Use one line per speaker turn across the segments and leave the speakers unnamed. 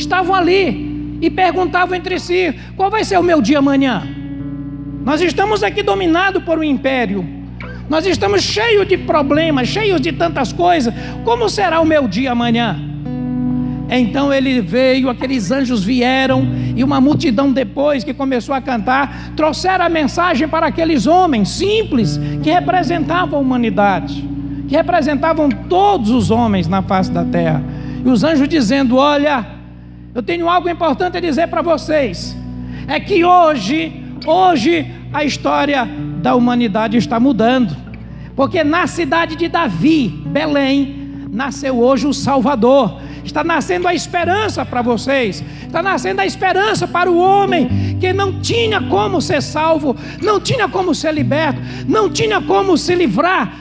estavam ali e perguntavam entre si: qual vai ser o meu dia amanhã? Nós estamos aqui dominados por um império, nós estamos cheios de problemas, cheios de tantas coisas. Como será o meu dia amanhã? Então ele veio, aqueles anjos vieram, e uma multidão depois que começou a cantar, trouxeram a mensagem para aqueles homens simples, que representavam a humanidade, que representavam todos os homens na face da terra. E os anjos dizendo: olha, eu tenho algo importante a dizer para vocês, é que hoje a história da humanidade está mudando, porque na cidade de Davi, Belém, nasceu hoje o Salvador. Está nascendo a esperança para vocês, está nascendo a esperança para o homem que não tinha como ser salvo, não tinha como ser liberto, não tinha como se livrar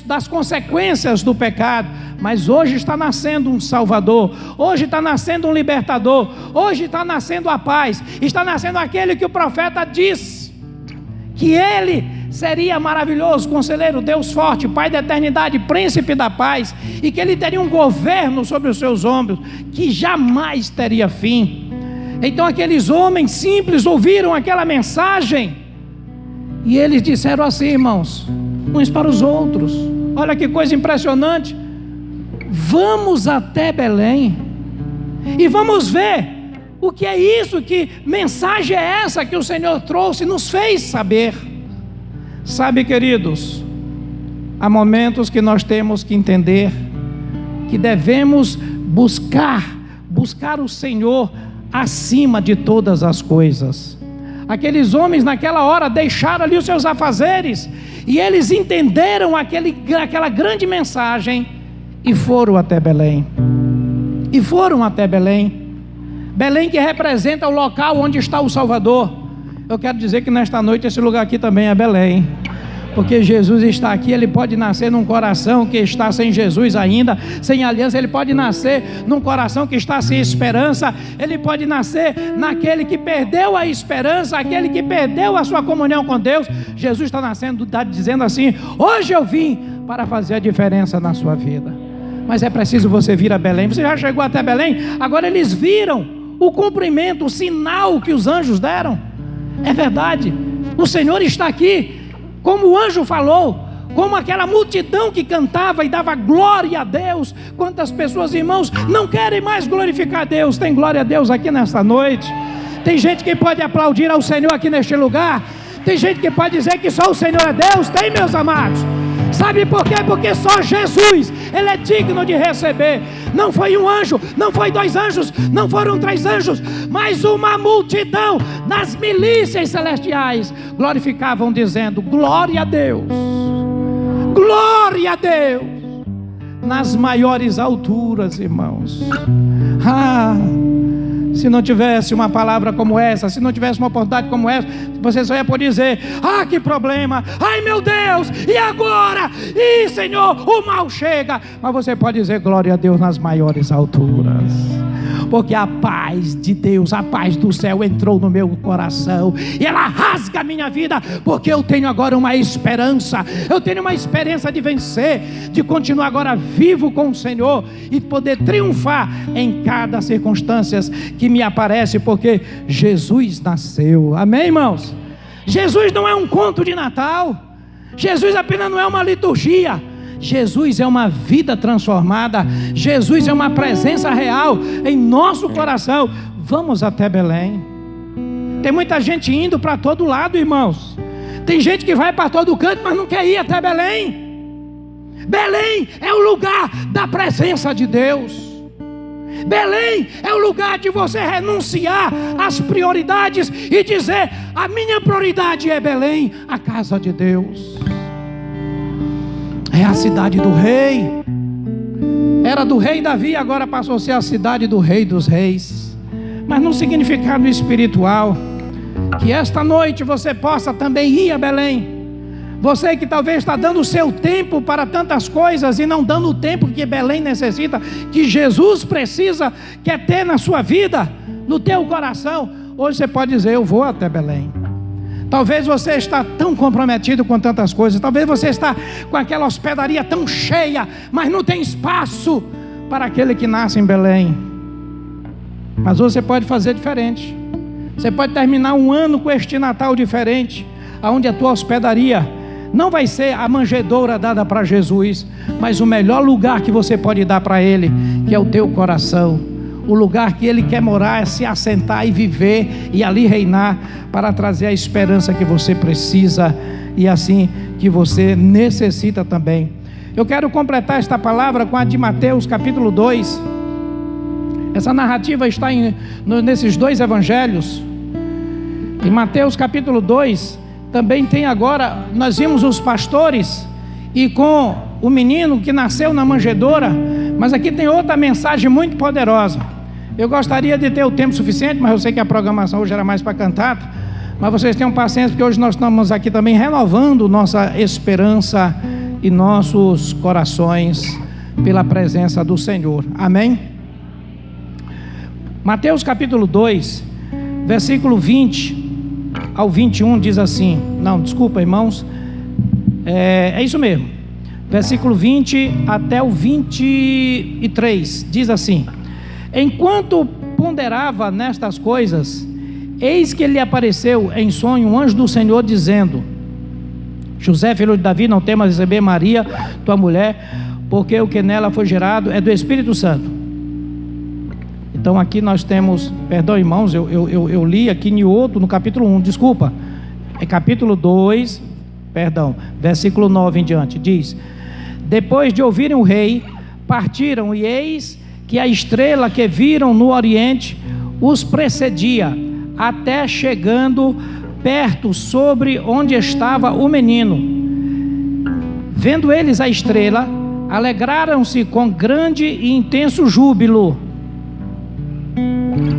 das consequências do pecado. Mas hoje está nascendo um Salvador, hoje está nascendo um libertador, hoje está nascendo a paz, está nascendo aquele que o profeta diz que ele seria maravilhoso, conselheiro, Deus forte, Pai da eternidade, príncipe da paz, e que ele teria um governo sobre os seus ombros que jamais teria fim. Então aqueles homens simples ouviram aquela mensagem e eles disseram assim, irmãos, uns para os outros: olha que coisa impressionante, vamos até Belém e vamos ver o que é isso, que mensagem é essa que o Senhor trouxe e nos fez saber. Sabe, queridos, há momentos que nós temos que entender que devemos buscar o Senhor acima de todas as coisas. Aqueles homens naquela hora deixaram ali os seus afazeres e eles entenderam aquela grande mensagem e foram até Belém. Belém que representa o local onde está o Salvador. Eu quero dizer que nesta noite esse lugar aqui também é Belém, porque Jesus está aqui. Ele pode nascer num coração que está sem Jesus ainda, sem aliança. Ele pode nascer num coração que está sem esperança. Ele pode nascer naquele que perdeu a esperança, aquele que perdeu a sua comunhão com Deus. Jesus está nascendo, está dizendo assim: hoje eu vim para fazer a diferença na sua vida. Mas é preciso você vir a Belém. Você já chegou até Belém? Agora eles viram o cumprimento, o sinal que os anjos deram. É verdade, o Senhor está aqui, como o anjo falou, como aquela multidão que cantava e dava glória a Deus. Quantas pessoas, irmãos, não querem mais glorificar a Deus? Tem glória a Deus aqui nesta noite. Tem gente que pode aplaudir ao Senhor aqui neste lugar. Tem gente que pode dizer que só o Senhor é Deus. Tem, meus amados. Sabe por quê? Porque só Jesus, Ele é digno de receber. Não foi um anjo, não foi 2 anjos, não foram 3 anjos, mas uma multidão das milícias celestiais glorificavam dizendo: glória a Deus, glória a Deus, nas maiores alturas, irmãos. Se não tivesse uma palavra como essa, se não tivesse uma oportunidade como essa, você só ia poder dizer: que problema, ai meu Deus, e agora? Ih, Senhor, o mal chega. Mas você pode dizer: glória a Deus nas maiores alturas, porque a paz de Deus, a paz do céu entrou no meu coração, e ela rasga a minha vida, porque eu tenho agora uma esperança, eu tenho uma esperança de vencer, de continuar agora vivo com o Senhor, e poder triunfar em cada circunstância que me aparece, porque Jesus nasceu. Amém, irmãos? Jesus não é um conto de Natal, Jesus apenas não é uma liturgia, Jesus é uma vida transformada, Jesus é uma presença real em nosso coração. Vamos até Belém. Tem muita gente indo para todo lado, irmãos. Tem gente que vai para todo canto, mas não quer ir até Belém. Belém é o lugar da presença de Deus. Belém é o lugar de você renunciar às prioridades e dizer: a minha prioridade é Belém, a casa de Deus. É a cidade do rei. Era do rei Davi, agora passou a ser a cidade do rei dos reis. Mas num significado espiritual, que esta noite você possa também ir a Belém. Você que talvez está dando o seu tempo para tantas coisas e não dando o tempo que Belém necessita, que Jesus precisa, quer ter na sua vida, no teu coração. Hoje você pode dizer: eu vou até Belém. Talvez você está tão comprometido com tantas coisas, talvez você está com aquela hospedaria tão cheia, mas não tem espaço para aquele que nasce em Belém. Mas você pode fazer diferente. Você pode terminar um ano com este Natal diferente, onde a tua hospedaria não vai ser a manjedoura dada para Jesus, mas o melhor lugar que você pode dar para Ele, que é o teu coração. O lugar que Ele quer morar, é se assentar e viver e ali reinar, para trazer a esperança que você precisa e assim que você necessita também. Eu quero completar esta palavra com a de Mateus capítulo 2. Essa narrativa está nesses dois evangelhos. Em Mateus capítulo 2 também tem agora, nós vimos os pastores e com o menino que nasceu na manjedoura, mas aqui tem outra mensagem muito poderosa. Eu gostaria de ter o tempo suficiente, mas eu sei que a programação hoje era mais para cantata, mas vocês tenham paciência, porque hoje nós estamos aqui também renovando nossa esperança e nossos corações pela presença do Senhor. Amém? Mateus capítulo 2, versículo 20 ao 21 diz assim, não, desculpa irmãos, é isso mesmo, versículo 20 até o 23, diz assim: enquanto ponderava nestas coisas, eis que lhe apareceu em sonho um anjo do Senhor dizendo: José, filho de Davi, não temas receber Maria, tua mulher, porque o que nela foi gerado é do Espírito Santo. Então aqui nós temos, perdão irmãos, eu li aqui no capítulo 1, desculpa, é capítulo 2, perdão, versículo 9 em diante, diz: depois de ouvirem o rei, partiram, e eis que a estrela que viram no oriente os precedia, até chegando perto sobre onde estava o menino. Vendo eles a estrela, alegraram-se com grande e intenso júbilo.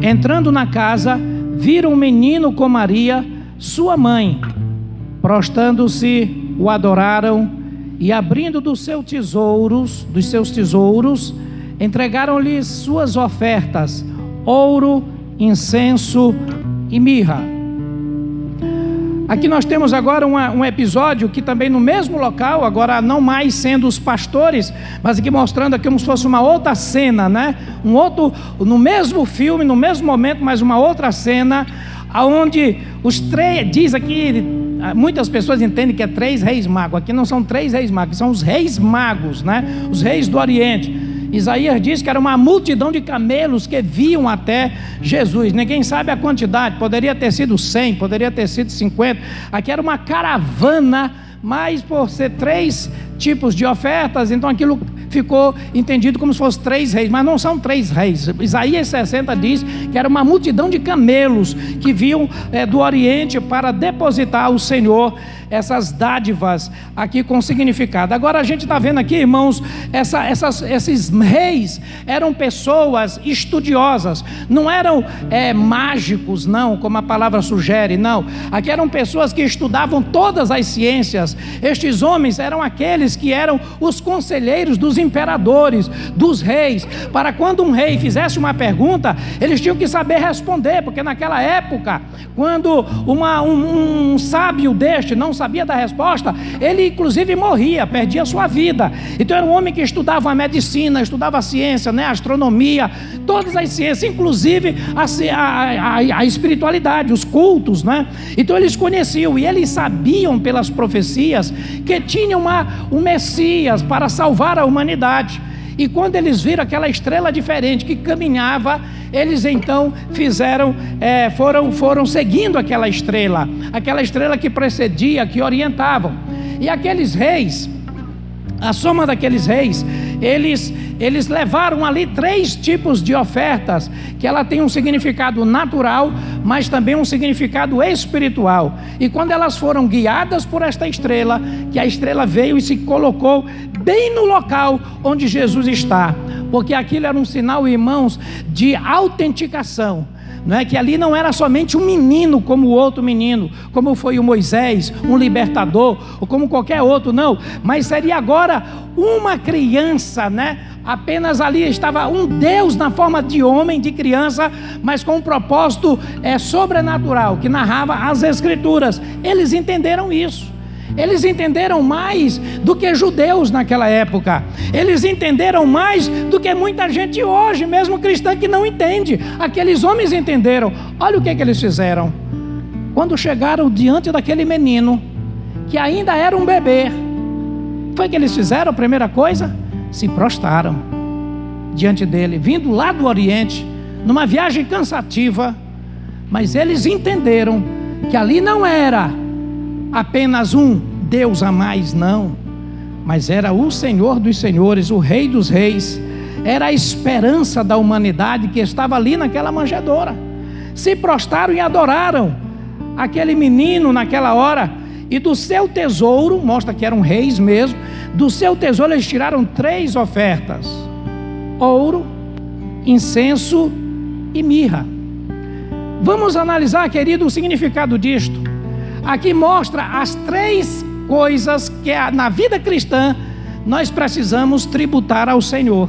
Entrando na casa, viram o menino com Maria, sua mãe. Prostrando-se, o adoraram, e abrindo dos seus tesouros, entregaram-lhes suas ofertas: ouro, incenso e mirra. Aqui nós temos agora um episódio que também no mesmo local, agora não mais sendo os pastores, mas aqui mostrando aqui como se fosse uma outra cena, né? No mesmo filme, no mesmo momento, mas uma outra cena, onde os três, diz aqui, muitas pessoas entendem que é 3 reis magos. Aqui não são 3 reis magos, são os reis magos, né? Os reis do Oriente. Isaías diz que era uma multidão de camelos que viam até Jesus. Ninguém sabe a quantidade, poderia ter sido 100, poderia ter sido 50. Aqui era uma caravana, mas por ser 3 tipos de ofertas, então aquilo ficou entendido como se fosse 3 reis, mas não são 3 reis. Isaías 60 diz que era uma multidão de camelos que vinham do Oriente para depositar ao Senhor essas dádivas aqui com significado. Agora a gente está vendo aqui, irmãos, esses reis eram pessoas estudiosas, não eram mágicos, não, como a palavra sugere, não. Aqui eram pessoas que estudavam todas as ciências. Estes homens eram aqueles que eram os conselheiros dos imperadores, dos reis, para quando um rei fizesse uma pergunta, eles tinham que saber responder, porque naquela época, quando um sábio deste não sabia da resposta, ele inclusive morria, perdia a sua vida. Então era um homem que estudava a medicina, estudava a ciência, né, a astronomia, todas as ciências, inclusive a espiritualidade, os cultos, né? Então eles conheciam e eles sabiam pelas profecias que tinha um Messias para salvar a humanidade. E quando eles viram aquela estrela diferente que caminhava, eles então foram seguindo aquela estrela que precedia, que orientavam. E aqueles reis, a soma daqueles reis, eles levaram ali 3 tipos de ofertas, que ela tem um significado natural, mas também um significado espiritual. E quando elas foram guiadas por esta estrela, que a estrela veio e se colocou bem no local onde Jesus está, porque aquilo era um sinal, irmãos, de autenticação. Não é que ali não era somente um menino como o outro menino, como foi o Moisés, um libertador, ou como qualquer outro, não, mas seria agora uma criança, né? Apenas ali estava um Deus na forma de homem, de criança, mas com um propósito sobrenatural, que narrava as Escrituras. Eles entenderam isso. Eles entenderam mais do que judeus naquela época. Eles entenderam mais do que muita gente hoje, mesmo cristã, que não entende. Aqueles homens entenderam. Olha o que eles fizeram. Quando chegaram diante daquele menino, que ainda era um bebê, foi que eles fizeram? A primeira coisa, se prostraram diante dele, vindo lá do Oriente, numa viagem cansativa. Mas eles entenderam que ali não era apenas um Deus a mais, não, mas era o Senhor dos senhores, o Rei dos reis. Era a esperança da humanidade que estava ali naquela manjedoura. Se prostraram e adoraram aquele menino naquela hora, e do seu tesouro, mostra que eram reis mesmo, do seu tesouro eles tiraram 3 ofertas: ouro, incenso e mirra. Vamos analisar, querido, o significado disto. Aqui mostra as 3 coisas que na vida cristã nós precisamos tributar ao Senhor.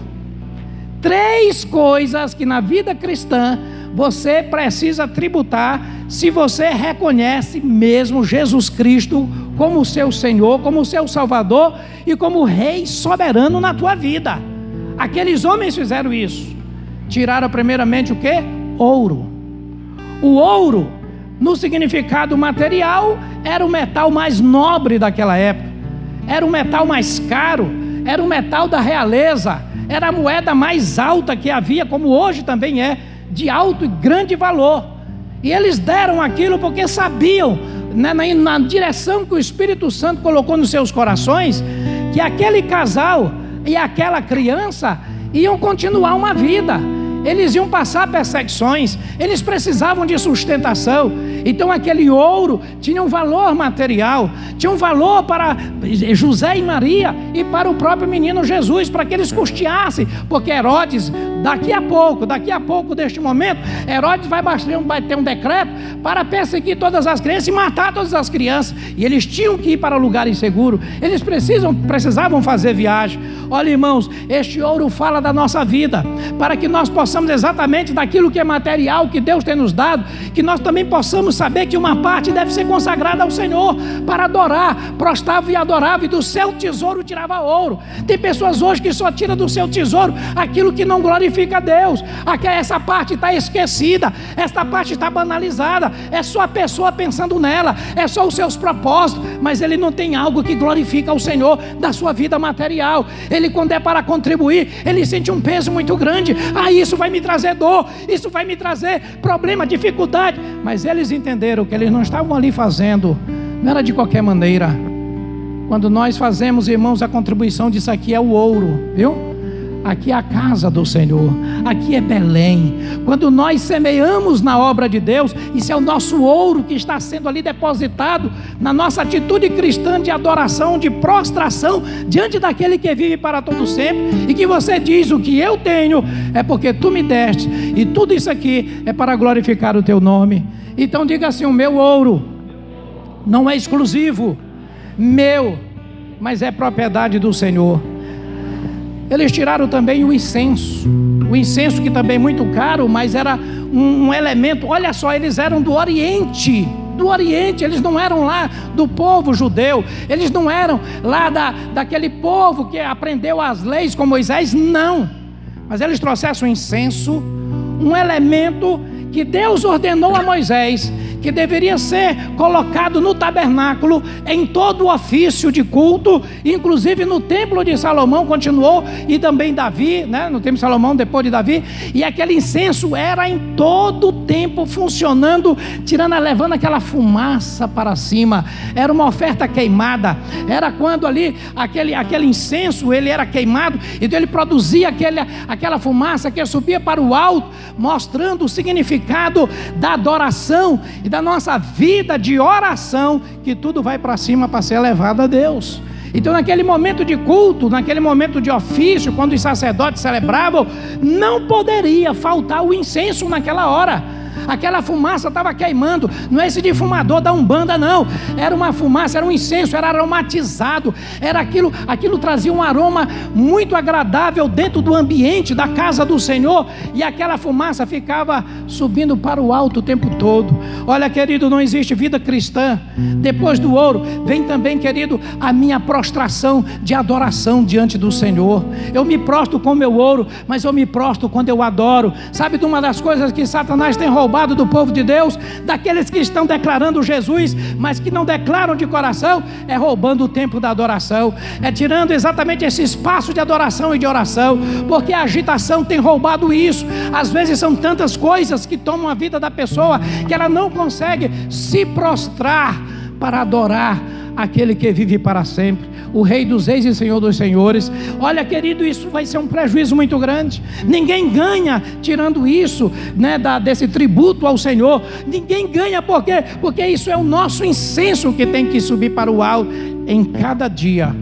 3 coisas que na vida cristã você precisa tributar se você reconhece mesmo Jesus Cristo como seu Senhor, como seu Salvador e como Rei soberano na tua vida. Aqueles homens fizeram isso. Tiraram primeiramente o quê? Ouro. O ouro, no significado material, era o metal mais nobre daquela época. Era o metal mais caro, era o metal da realeza, era a moeda mais alta que havia, como hoje também é, de alto e grande valor. E eles deram aquilo porque sabiam, né, na direção que o Espírito Santo colocou nos seus corações, que aquele casal e aquela criança iam continuar uma vida. Eles iam passar perseguições, eles precisavam de sustentação. Então aquele ouro tinha um valor material, tinha um valor para José e Maria e para o próprio menino Jesus, para que eles custeassem, porque Herodes, daqui a pouco deste momento, Herodes vai ter um decreto para perseguir todas as crianças e matar todas as crianças, e eles tinham que ir para lugares seguros, eles precisavam fazer viagem. Olha, irmãos, este ouro fala da nossa vida, para que nós possamos exatamente daquilo que é material, que Deus tem nos dado, que nós também possamos saber que uma parte deve ser consagrada ao Senhor, para adorar. Prostrava e adorava, e do seu tesouro tirava ouro. Tem pessoas hoje que só tiram do seu tesouro aquilo que não glorifica a Deus. Essa parte está esquecida, essa parte está banalizada, é só a pessoa pensando nela, é só os seus propósitos, mas ele não tem algo que glorifica ao Senhor da sua vida material. Ele, quando é para contribuir, ele sente um peso muito grande. Isso vai me trazer dor, isso vai me trazer problema, dificuldade. Mas eles entenderam que eles não estavam ali fazendo, não era de qualquer maneira. Quando nós fazemos, irmãos, a contribuição disso aqui é o ouro, viu? Aqui é a casa do Senhor, aqui é Belém. Quando nós semeamos na obra de Deus, isso é o nosso ouro que está sendo ali depositado na nossa atitude cristã de adoração, de prostração diante daquele que vive para todo sempre, e que você diz: o que eu tenho é porque tu me deste, e tudo isso aqui é para glorificar o teu nome. Então diga assim: o meu ouro não é exclusivo meu, mas é propriedade do Senhor. Eles tiraram também o incenso que também é muito caro, mas era um elemento. Olha só, eles eram do Oriente, eles não eram lá do povo judeu, eles não eram lá daquele povo que aprendeu as leis com Moisés, não. Mas eles trouxeram o incenso, um elemento que Deus ordenou a Moisés, que deveria ser colocado no tabernáculo, em todo o ofício de culto, inclusive no templo de Salomão continuou, e também Davi, né, no templo de Salomão, depois de Davi. E aquele incenso era em todo o tempo funcionando, levando aquela fumaça para cima. Era uma oferta queimada, era quando ali aquele incenso ele era queimado, então ele produzia aquela fumaça que subia para o alto, mostrando o significado da adoração e da nossa vida de oração, que tudo vai para cima para ser elevado a Deus. Então naquele momento de culto, naquele momento de ofício, quando os sacerdotes celebravam, não poderia faltar o incenso naquela hora. aquela fumaça estava queimando. Não é esse defumador da Umbanda, não. Era uma fumaça, era um incenso, era aromatizado. Era aquilo trazia um aroma muito agradável dentro do ambiente da casa do Senhor. E aquela fumaça ficava subindo para o alto o tempo todo. Olha, querido, não existe vida cristã. Depois do ouro, vem também, querido, a minha prostração de adoração diante do Senhor. Eu me prostro com o meu ouro, mas eu me prostro quando eu adoro. Sabe de uma das coisas que Satanás tem roubado do povo de Deus, daqueles que estão declarando Jesus, mas que não declaram de coração? É roubando o tempo da adoração, é tirando exatamente esse espaço de adoração e de oração, porque a agitação tem roubado isso. Às vezes são tantas coisas que tomam a vida da pessoa, que ela não consegue se prostrar para adorar aquele que vive para sempre, o Rei dos Reis e Senhor dos Senhores. Olha, querido, isso vai ser um prejuízo muito grande. Ninguém ganha tirando isso, né, desse tributo ao Senhor. Ninguém ganha, porque isso é o nosso incenso que tem que subir para o alto em cada dia,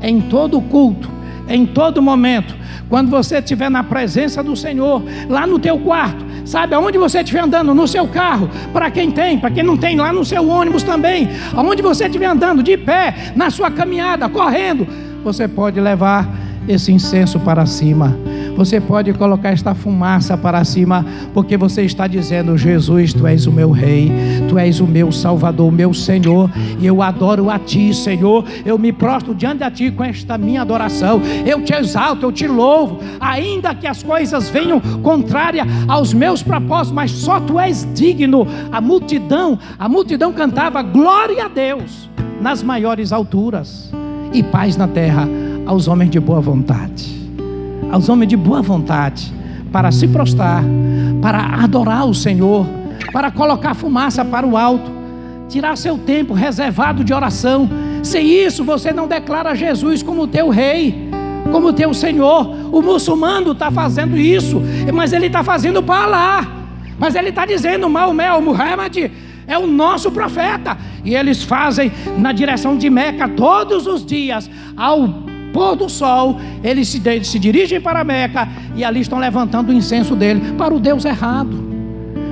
em todo culto, em todo momento. Quando você estiver na presença do Senhor, lá no teu quarto, sabe, aonde você estiver andando, no seu carro, para quem tem, para quem não tem, lá no seu ônibus também, aonde você estiver andando, de pé, na sua caminhada, correndo, você pode levar esse incenso para cima. Você pode colocar esta fumaça para cima, porque você está dizendo: Jesus, Tu és o meu Rei, Tu és o meu Salvador, o meu Senhor, e eu adoro a Ti, Senhor. Eu me prostro diante de Ti com esta minha adoração. Eu Te exalto, eu Te louvo, ainda que as coisas venham contrárias aos meus propósitos, mas só Tu és digno. A multidão cantava glória a Deus nas maiores alturas, e paz na terra aos homens de boa vontade. Aos homens de boa vontade, para se prostrar, para adorar o Senhor, para colocar fumaça para o alto, tirar seu tempo reservado de oração. Sem isso, você não declara Jesus como teu Rei, como teu Senhor. O muçulmano está fazendo isso, mas ele está fazendo para Allah. Mas ele está dizendo: Maomé, o Muhammad é o nosso profeta. E eles fazem na direção de Meca todos os dias, ao pôr do sol, eles se dirigem para Meca, e ali estão levantando o incenso dele para o Deus errado.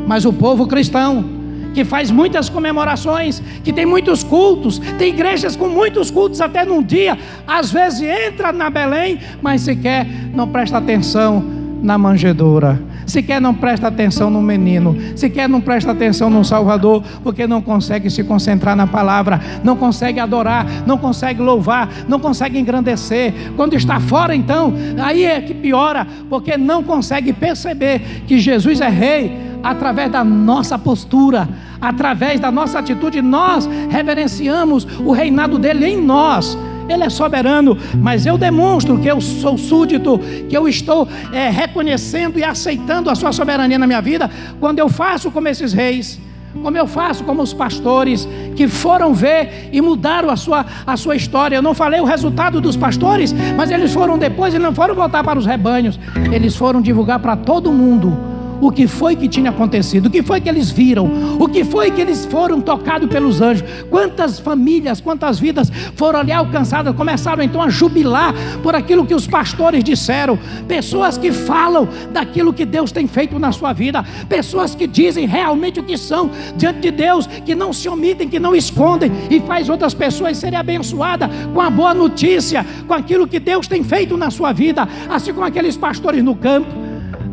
Mas o povo cristão, que faz muitas comemorações, que tem muitos cultos, tem igrejas com muitos cultos até num dia, às vezes entra na Belém, mas sequer não presta atenção na manjedoura, sequer não presta atenção no menino, sequer não presta atenção no Salvador, porque não consegue se concentrar na palavra, não consegue adorar, não consegue louvar, não consegue engrandecer. Quando está fora, então, aí é que piora, porque não consegue perceber que Jesus é Rei. Através da nossa postura, através da nossa atitude, nós reverenciamos o reinado dele em nós. Ele é soberano, mas eu demonstro que eu sou súdito, que eu estou reconhecendo e aceitando a sua soberania na minha vida, quando eu faço como esses reis, como eu faço como os pastores que foram ver e mudaram a sua história. Eu não falei o resultado dos pastores, mas eles foram depois e não foram voltar para os rebanhos, eles foram divulgar para todo mundo o que foi que tinha acontecido, o que foi que eles viram, o que foi que eles foram tocados pelos anjos. Quantas famílias, quantas vidas foram ali alcançadas, começaram então a jubilar por aquilo que os pastores disseram. Pessoas que falam daquilo que Deus tem feito na sua vida, pessoas que dizem realmente o que são diante de Deus, que não se omitem, que não escondem, e faz outras pessoas serem abençoadas com a boa notícia, com aquilo que Deus tem feito na sua vida, assim como aqueles pastores no campo.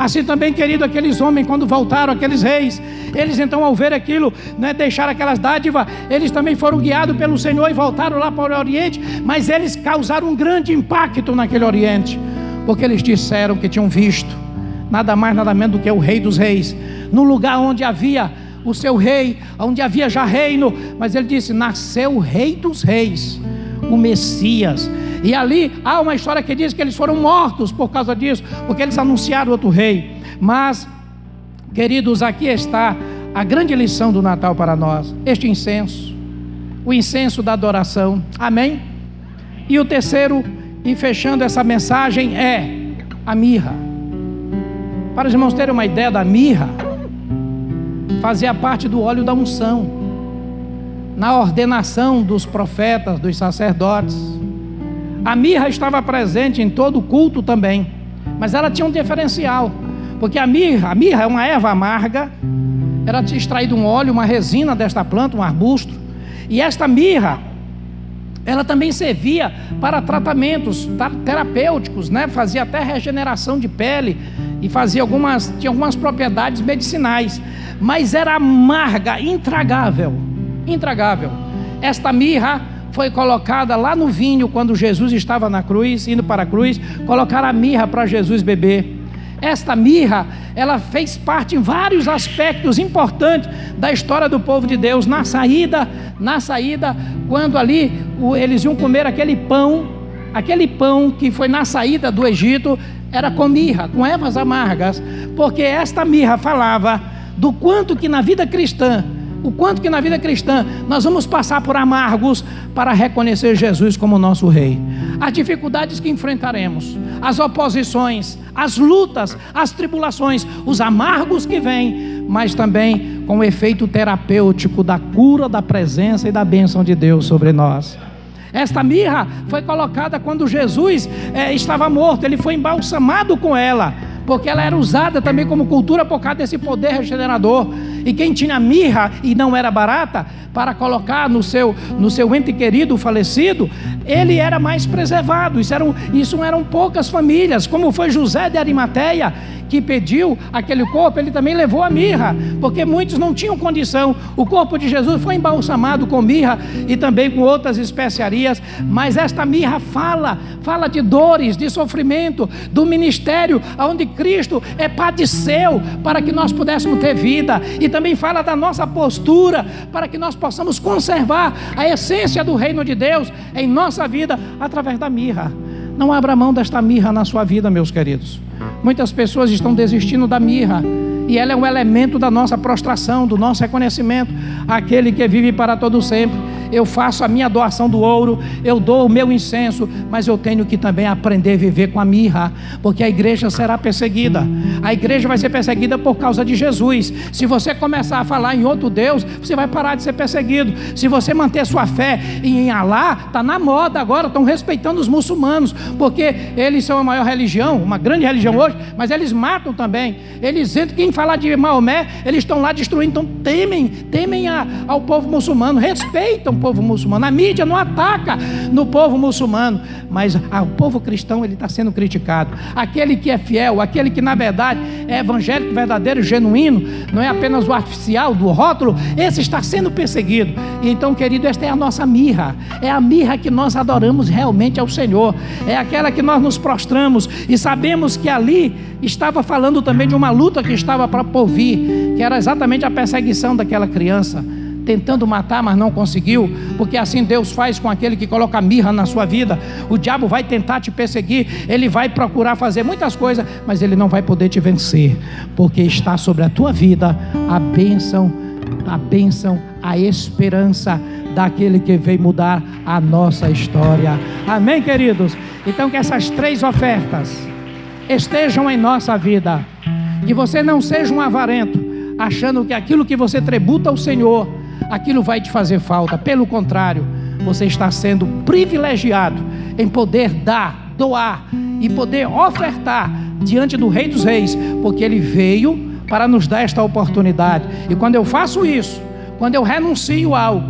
Assim também, querido, aqueles homens, quando voltaram, aqueles reis, eles então, ao ver aquilo, né, deixaram aquelas dádivas, eles também foram guiados pelo Senhor e voltaram lá para o Oriente, mas eles causaram um grande impacto naquele Oriente, porque eles disseram que tinham visto nada mais, nada menos do que o Rei dos Reis, no lugar onde havia o seu rei, onde havia já reino, mas ele disse: nasceu o Rei dos Reis, o Messias. E ali há uma história que diz que eles foram mortos por causa disso, porque eles anunciaram outro rei. Mas, queridos, aqui está a grande lição do Natal para nós: este incenso, o incenso da adoração. Amém? E o terceiro, e fechando essa mensagem, é a mirra. Para os irmãos terem uma ideia da mirra, fazia parte do óleo da unção, na ordenação dos profetas, dos sacerdotes. A mirra estava presente em todo o culto também, mas ela tinha um diferencial, porque a mirra é uma erva amarga, era extraído um óleo, uma resina desta planta, um arbusto. E esta mirra, ela também servia para tratamentos terapêuticos, né? Fazia até regeneração de pele e tinha algumas propriedades medicinais, mas era amarga, intragável. Esta mirra foi colocada lá no vinho, quando Jesus estava na cruz, indo para a cruz, colocaram a mirra para Jesus beber. Esta mirra, ela fez parte em vários aspectos importantes da história do povo de Deus. Na saída, quando ali eles iam comer aquele pão que foi na saída do Egito, era com mirra, com ervas amargas, porque esta mirra falava do quanto que na vida cristã nós vamos passar por amargos para reconhecer Jesus como nosso Rei. As dificuldades que enfrentaremos, as oposições, as lutas, as tribulações, os amargos que vêm, mas também com o efeito terapêutico da cura, da presença e da bênção de Deus sobre nós. Esta mirra foi colocada quando Jesus estava morto, ele foi embalsamado com ela, porque ela era usada também como cultura por causa desse poder regenerador. E quem tinha mirra, e não era barata, para colocar no seu ente querido falecido, ele era mais preservado. Isso eram poucas famílias, como foi José de Arimateia, que pediu aquele corpo, ele também levou a mirra, porque muitos não tinham condição. O corpo de Jesus foi embalsamado com mirra e também com outras especiarias, mas esta mirra fala de dores, de sofrimento, do ministério onde Cristo padeceu para que nós pudéssemos ter vida, e também fala da nossa postura para que nós possamos conservar a essência do reino de Deus em nossa vida através da mirra. Não abra mão desta mirra na sua vida, meus queridos. Muitas pessoas estão desistindo da mirra, e ela é um elemento da nossa prostração, do nosso reconhecimento àquele que vive para todo sempre. Eu faço a minha doação do ouro, eu dou o meu incenso, mas eu tenho que também aprender a viver com a mirra, porque a igreja será perseguida. A igreja vai ser perseguida por causa de Jesus. Se você começar a falar em outro Deus, você vai parar de ser perseguido. Se você manter sua fé em Alá, está na moda agora, estão respeitando os muçulmanos, porque eles são a maior religião, uma grande religião hoje, mas eles matam também. Eles entram, quem falar de Maomé, eles estão lá destruindo. Então temem ao povo muçulmano, respeitam o povo muçulmano. A mídia não ataca no povo muçulmano, mas o povo cristão, ele está sendo criticado. Aquele que é fiel, aquele que na verdade é evangélico verdadeiro, genuíno, não é apenas o artificial, do rótulo, esse está sendo perseguido. E então, querido, esta é a nossa mirra, é a mirra que nós adoramos realmente ao Senhor, é aquela que nós nos prostramos e sabemos que ali estava falando também de uma luta que estava para por vir, que era exatamente a perseguição daquela criança, tentando matar, mas não conseguiu, porque assim Deus faz com aquele que coloca mirra na sua vida. O diabo vai tentar te perseguir, ele vai procurar fazer muitas coisas, mas ele não vai poder te vencer, porque está sobre a tua vida a bênção, a esperança daquele que veio mudar a nossa história. Amém, queridos? Então, que essas 3 ofertas estejam em nossa vida, que você não seja um avarento, achando que aquilo que você tributa ao Senhor, aquilo vai te fazer falta. Pelo contrário, você está sendo privilegiado em poder doar e poder ofertar diante do Rei dos Reis, porque Ele veio para nos dar esta oportunidade. E quando eu faço isso, quando eu renuncio algo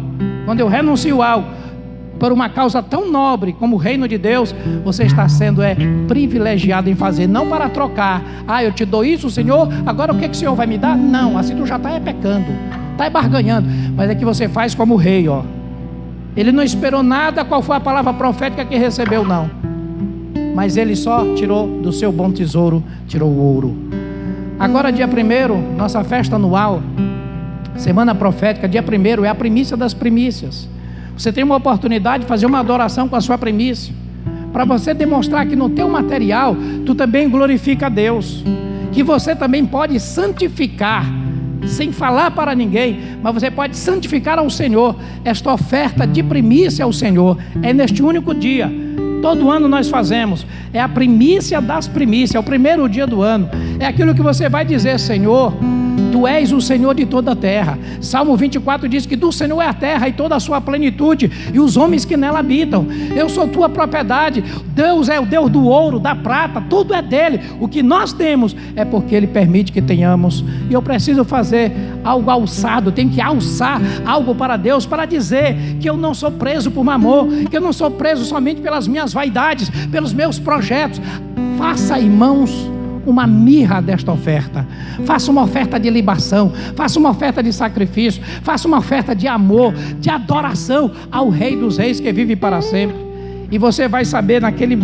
por uma causa tão nobre como o reino de Deus, você está sendo privilegiado em fazer, não para trocar. Eu te dou isso, Senhor, agora o que o Senhor vai me dar? Não, assim tu já está pecando, está barganhando. Mas é que você faz como o rei, ele não esperou nada, qual foi a palavra profética que recebeu, não, mas ele só tirou do seu bom tesouro, tirou o ouro. Agora dia 1º, nossa festa anual, semana profética, dia 1º é a primícia das primícias. Você tem uma oportunidade de fazer uma adoração com a sua primícia, para você demonstrar que no teu material, tu também glorifica a Deus, que você também pode santificar, sem falar para ninguém, mas você pode santificar ao Senhor. Esta oferta de primícia ao Senhor é neste único dia. Todo ano nós fazemos, é a primícia das primícias, é o primeiro dia do ano. É aquilo que você vai dizer: Senhor, Tu és o Senhor de toda a terra. Salmo 24 diz que do Senhor é a terra e toda a sua plenitude, e os homens que nela habitam. Eu sou tua propriedade. Deus é o Deus do ouro, da prata, tudo é dele. O que nós temos é porque ele permite que tenhamos. E eu preciso fazer algo alçado, tenho que alçar algo para Deus, para dizer que eu não sou preso por mamon, que eu não sou preso somente pelas minhas vaidades, pelos meus projetos. Faça, irmãos, uma mirra desta oferta. Faça uma oferta de libação, faça uma oferta de sacrifício, faça uma oferta de amor, de adoração ao Rei dos Reis que vive para sempre. E você vai saber daquele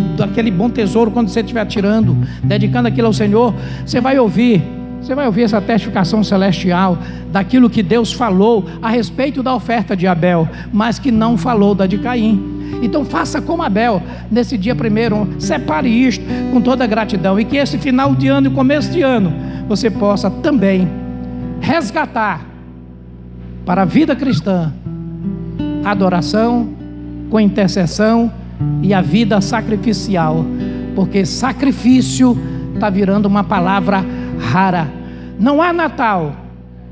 bom tesouro, quando você estiver tirando, dedicando aquilo ao Senhor, você vai ouvir essa testificação celestial daquilo que Deus falou a respeito da oferta de Abel, mas que não falou da de Caim. Então faça como Abel, nesse dia primeiro, separe isto com toda gratidão, e que esse final de ano e começo de ano, você possa também resgatar para a vida cristã a adoração com intercessão e a vida sacrificial, porque sacrifício está virando uma palavra rara. Não há Natal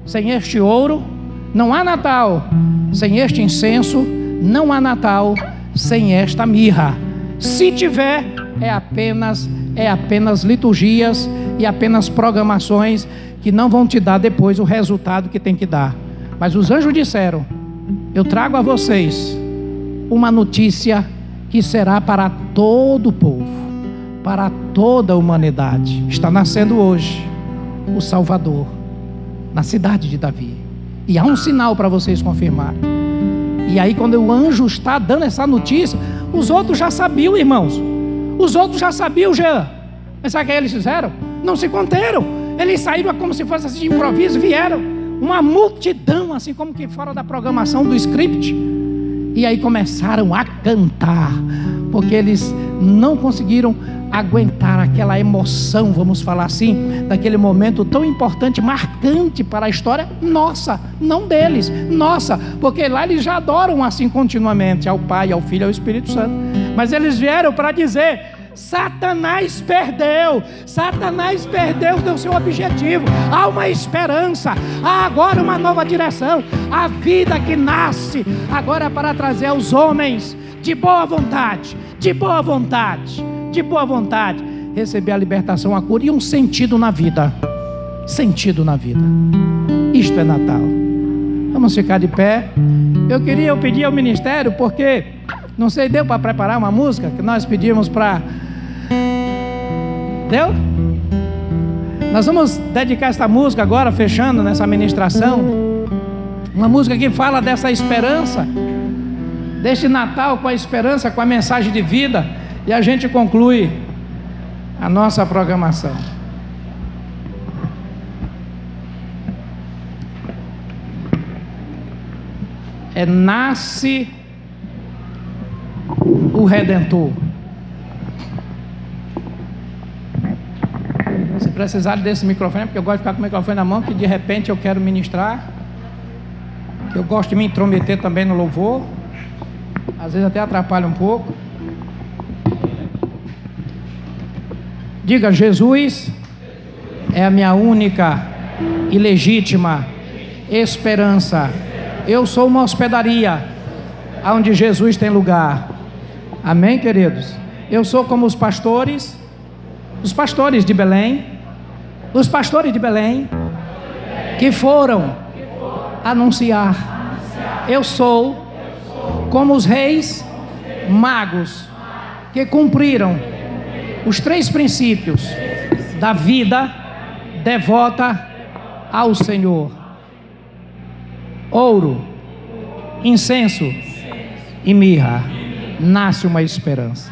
sem este ouro, não há Natal sem este incenso, não há Natal sem esta mirra. Se tiver, é apenas liturgias e apenas programações que não vão te dar depois o resultado que tem que dar. Mas os anjos disseram: eu trago a vocês uma notícia que será para todo o povo, para toda a humanidade. Está nascendo hoje o Salvador na cidade de Davi, e há um sinal para vocês confirmarem. E aí, quando o anjo está dando essa notícia, os outros já sabiam, irmãos. Os outros já sabiam, Jean. Mas sabe o que eles fizeram? Não se conteram. Eles saíram como se fosse assim de improviso, vieram uma multidão, assim como que fora da programação do script. E aí começaram a cantar, porque eles não conseguiram aguentar aquela emoção, vamos falar assim, daquele momento tão importante, marcante para a história nossa, não deles, nossa, porque lá eles já adoram assim continuamente ao Pai, ao Filho e ao Espírito Santo. Mas eles vieram para dizer: Satanás perdeu do seu objetivo. Há uma esperança, há agora uma nova direção. A vida que nasce agora é para trazer aos homens de boa vontade, receber a libertação, a cura e um sentido na vida. Isto é Natal. Vamos ficar de pé. Eu pedi ao ministério, porque não sei, deu para preparar uma música que nós pedimos para... Deu? Nós vamos dedicar esta música agora, fechando nessa ministração, uma música que fala dessa esperança, deste Natal com a esperança, com a mensagem de vida, e a gente conclui a nossa programação. Nasce o Redentor. Se precisar desse microfone, porque eu gosto de ficar com o microfone na mão, que de repente eu quero ministrar, que eu gosto de me intrometer também no louvor, às vezes até atrapalha um pouco. Diga: Jesus é a minha única e legítima esperança. Eu sou uma hospedaria onde Jesus tem lugar. Amém, queridos? Eu sou como os pastores de Belém, que foram anunciar. Eu sou como os reis magos que cumpriram os 3 princípios da vida devota ao Senhor: ouro, incenso e mirra. Nasce uma esperança.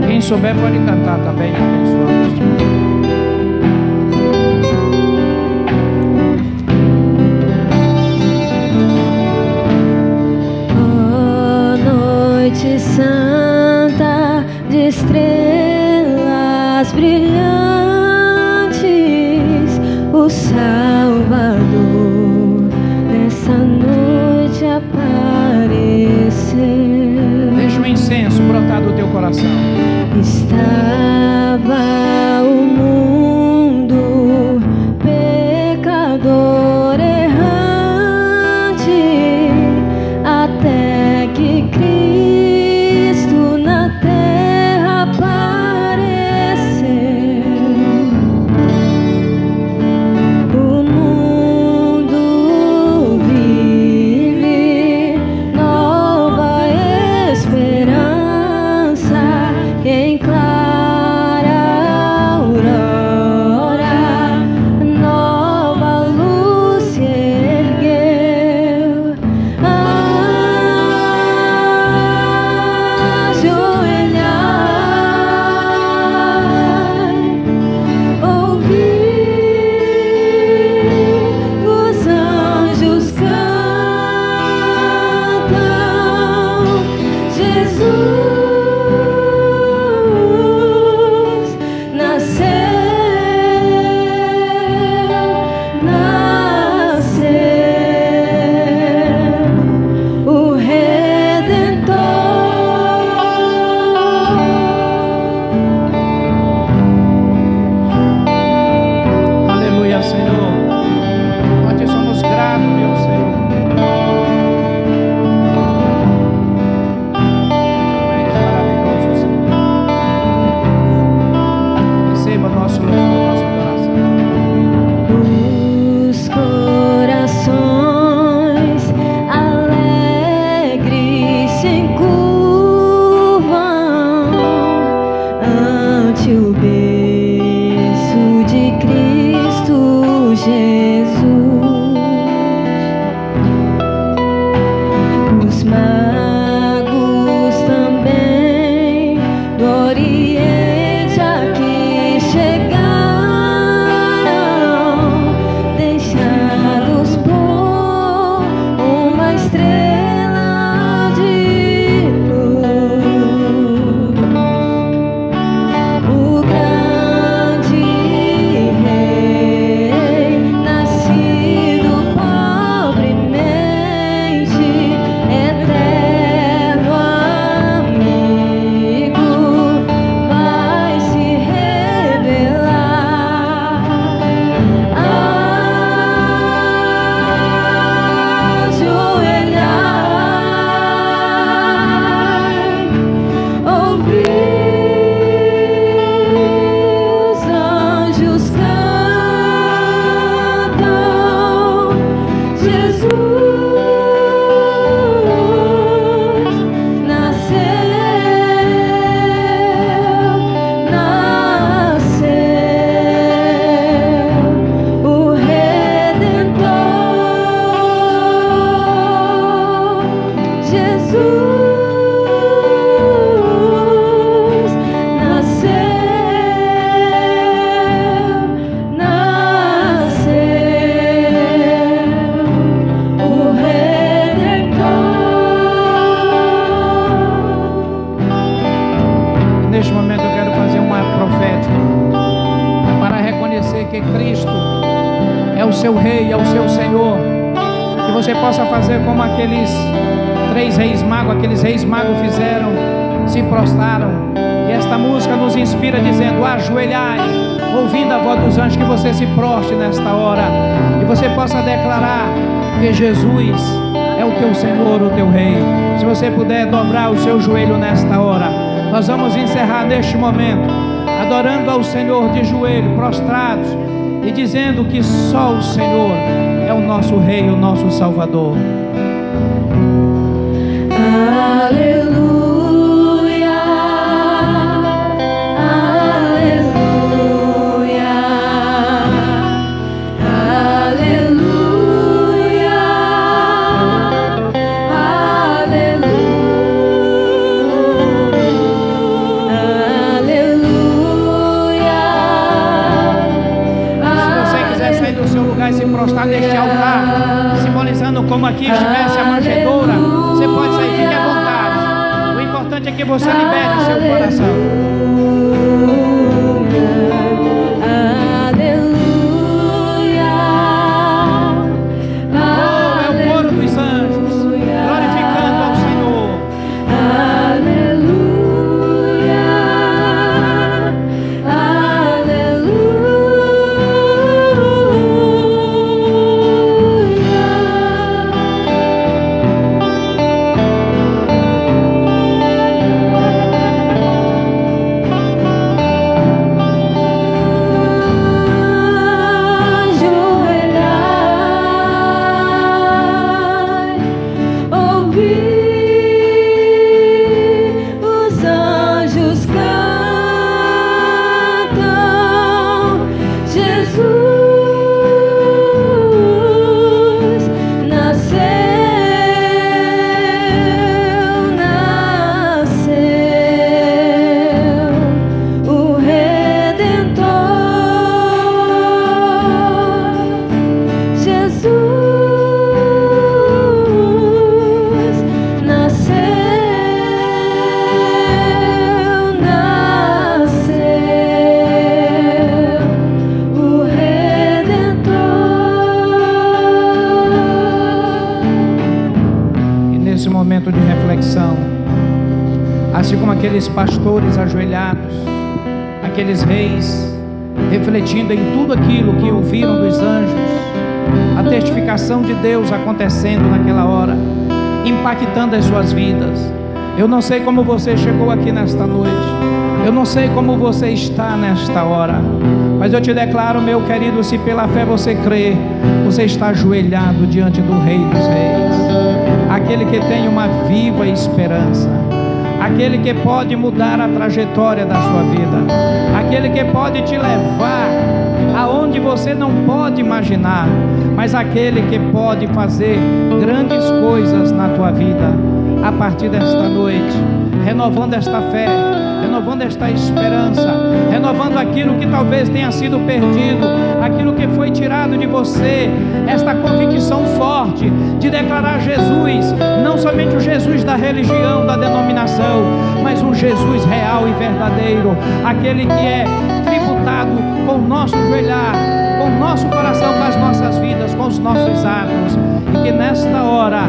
Quem souber pode cantar também, abençoado.
Santa de estrelas estrelas brilhantes, o Salvador nessa noite apareceu.
Deixa o incenso brotar do teu coração.
Estava o mundo pecador errante, até que Cristo na terra apareceu. O mundo vive nova esperança em clara aurora, nova luz se ergueu. Ajoelhai, ouvi os anjos cantam, Jesus nasceu, o Redentor.
Aleluia, Senhor. Nós te somos gratos, meu Senhor. És maravilhoso, Senhor. Receba nosso louvor, nossa adoração.
Os corações alegres se encurvam ante o berço de Cristo Jesus. Os magos também do Oriente aqui chegaram, deixados por uma estrela de luz. O grande rei, nascido pobremente, eterno amigo, vai se revelar. Ajoelhai, ouvi os anjos cantam, Jesus nasceu, o Redentor. Jesus nasceu, o Redentor.
Neste momento eu quero fazer uma profética para reconhecer que Cristo é o seu Rei, é o seu Senhor. Que você possa fazer como aqueles reis magos fizeram, se prostraram. E esta música nos inspira dizendo: ajoelhai, ouvindo a voz dos anjos, que você se prostre nesta hora e você possa declarar que Jesus é o teu Senhor, o teu Rei. Se você puder dobrar o seu joelho nesta hora, nós vamos encerrar neste momento adorando ao Senhor de joelho, prostrados, e dizendo que só o Senhor é o nosso Rei, o nosso Salvador.
Aleluia, aleluia, aleluia,
prostrar neste altar, simbolizando como aqui estivesse a manjedoura. Você pode sair, fique à vontade. O importante é que você libere seu coração. aqueles pastores ajoelhados, aqueles reis refletindo em tudo aquilo que ouviram dos anjos, a testificação de Deus acontecendo naquela hora, impactando as suas vidas. Eu não sei como você chegou aqui nesta noite, eu não sei como você está nesta hora, mas eu te declaro, meu querido, se pela fé você crê, você está ajoelhado diante do Rei dos Reis, aquele que tem uma viva esperança, aquele que pode mudar a trajetória da sua vida, aquele que pode te levar aonde você não pode imaginar, mas aquele que pode fazer grandes coisas na tua vida, a partir desta noite, renovando esta fé, renovando esta esperança, renovando aquilo que talvez tenha sido perdido, aquilo que foi tirado de você, esta convicção forte de declarar Jesus, não somente o Jesus da religião, da denominação, mas um Jesus real e verdadeiro, aquele que é tributado com o nosso joelhar, com o nosso coração, com as nossas vidas, com os nossos atos, e que nesta hora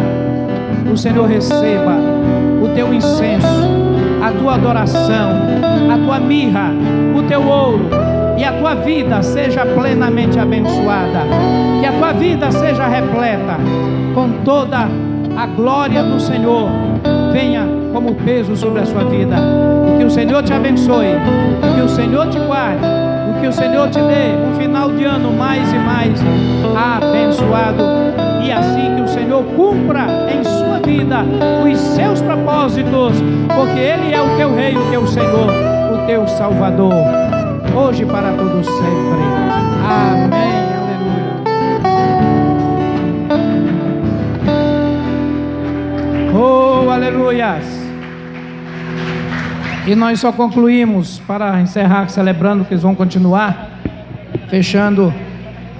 o Senhor receba o teu incenso, a tua adoração, a tua mirra, o teu ouro, e a tua vida seja plenamente abençoada, que a tua vida seja repleta com toda a glória do Senhor, venha como peso sobre a sua vida, e que o Senhor te abençoe, e que o Senhor te guarde, e que o Senhor te dê um final de ano mais e mais abençoado, e assim que o Senhor cumpra em sua vida os seus propósitos, porque Ele é o teu Rei, o teu Senhor, o teu Salvador, hoje e para todos sempre. Amém. Aleluia. Oh, aleluias. E nós só concluímos, para encerrar, celebrando, que eles vão continuar, fechando.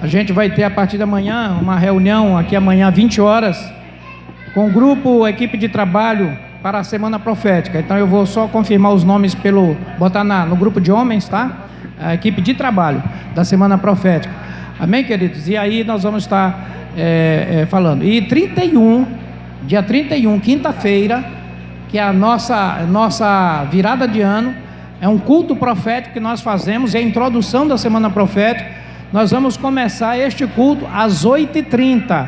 A gente vai ter a partir da manhã uma reunião aqui amanhã, 20 horas, com o grupo, a equipe de trabalho para a semana profética. Então eu vou só confirmar os nomes botar no grupo de homens, tá? A equipe de trabalho da semana profética. Amém, queridos? E aí nós vamos estar falando. E dia 31, quinta-feira, que é a nossa virada de ano, é um culto profético que nós fazemos, é a introdução da semana profética. Nós vamos começar este culto às 8h30,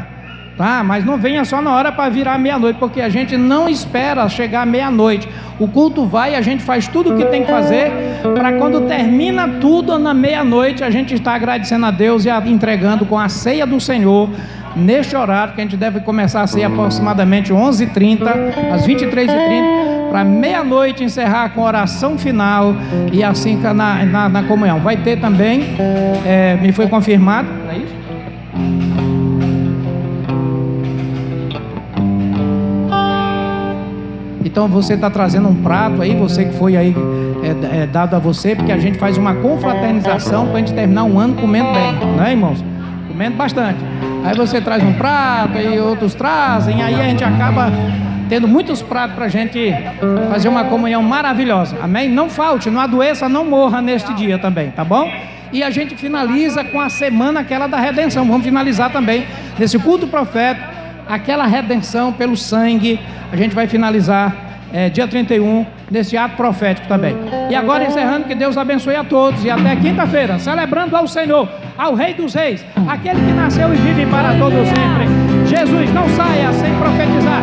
tá? Mas não venha só na hora para virar meia-noite, porque a gente não espera chegar meia-noite. O culto vai, a gente faz tudo o que tem que fazer, para quando termina tudo na meia-noite, a gente está agradecendo a Deus e entregando com a ceia do Senhor, neste horário, que a gente deve começar a ceia aproximadamente 11h30, às 23h30, para meia-noite encerrar com oração final e assim na comunhão. Vai ter também, me foi confirmado, é isso? Então você está trazendo um prato aí, você que foi aí dado a você, porque a gente faz uma confraternização para a gente terminar um ano comendo bem, né, irmãos? Comendo bastante. Aí você traz um prato, aí outros trazem, aí a gente acaba tendo muitos pratos para a gente fazer uma comunhão maravilhosa, amém? Não falte, não adoeça, não morra neste dia também, tá bom? E a gente finaliza com a semana aquela da redenção, vamos finalizar também nesse culto profético, aquela redenção pelo sangue, a gente vai finalizar dia 31, nesse ato profético também. E agora encerrando, que Deus abençoe a todos, e até quinta-feira, celebrando ao Senhor, ao Rei dos Reis, aquele que nasceu e vive para todo sempre. Jesus, não saia sem profetizar.